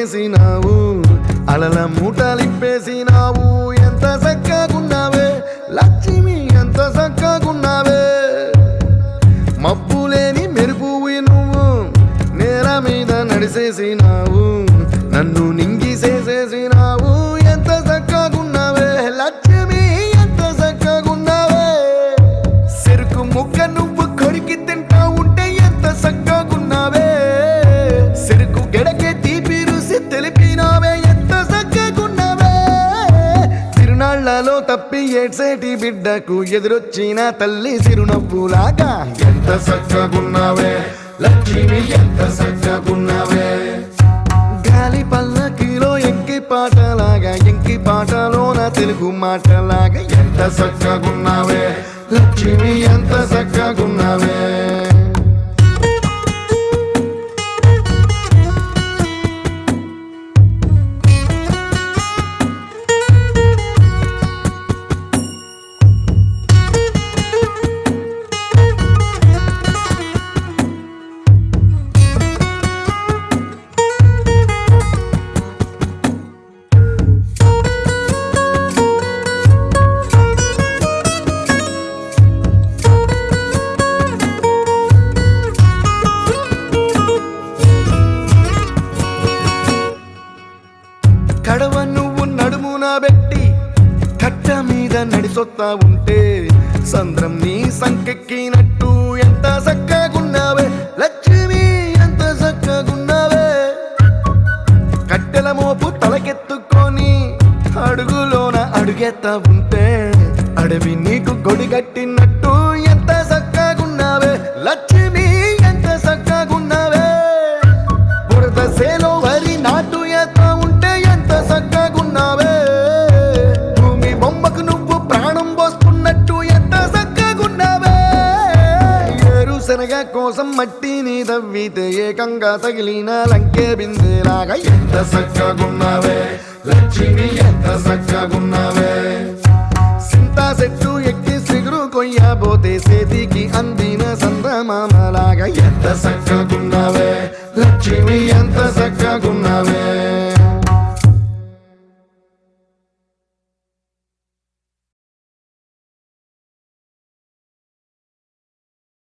చేసినావు అలల మూటలిప్పేసినావు ఎంత చక్కగున్నావే లక్ష్మి ఎంత చక్కగున్నావే మబ్బులేని మెరుపువి నువ్వు నేల మీద నడిసేసినావు నన్ను నింగిసేసేసినావు ఎంత చక్కగున్నావే లక్ష్మి ఎంత చక్కగున్నావే చెరుకు ముక్క నువ్వు కొరికి తింటా ఉంటే ఎంత చక్కగున్నావే చెరుకు గెడకే తీపి రుసి తెలిపినావే ఎంత చక్కగున్నావే తిరునాళ్లలో తప్పి ఏడ్సేటి బిడ్డకు ఎదురొచ్చిన తల్లి చిరునవ్వులాగా ఎంత చక్కగున్నావే లక్ష్మి ఎంత చక్కగున్నావే గాలి పల్లకిలో ఎంకి పాటలాగా ఎంకి పాటలోన తెలుగు మాటలాగా ఎంత చక్కగున్నావే లక్ష్మి ఎంత చక్కగున్నావే కడవ నువ్వు నడుమున పెట్టి కట్ట మీద నడిసొత్తా ఉంటే సంద్రం నీ సంకెక్కినట్టు ఎంత చక్కగున్నావే లక్ష్మి ఎంత చక్కగున్నావే కట్టెల మోపు తలకెత్తుకొని అడుగులోన అడుగెత్తా ఉంటే అడవి నీకు గొడిగట్టినట్టు ఎంత చక్కగున్నావే లక్ష్మి ఎంత చక్కగున్నావే బురద సేలో వరి నాటు ఎత్తా ఉంటే ఎంత చక్కగున్నావే భూమి బొమ్మకు నువ్వు ప్రాణం పోసుకున్నట్టు ఎంత చక్కగున్నావే ఏరుశనగ కోసం మట్టిని తవ్వితే ఏకంగా తగిలిన లంకే బిందెలాగా ఎంత చక్కగున్నావే లక్ష్మి ఎంత చక్కగున్నావే సింతా చెట్టు ఎక్కి సిగురు కొయ్యబోతే చేతికి అందిన సందమామలాగా ఎంత చక్కగున్నావే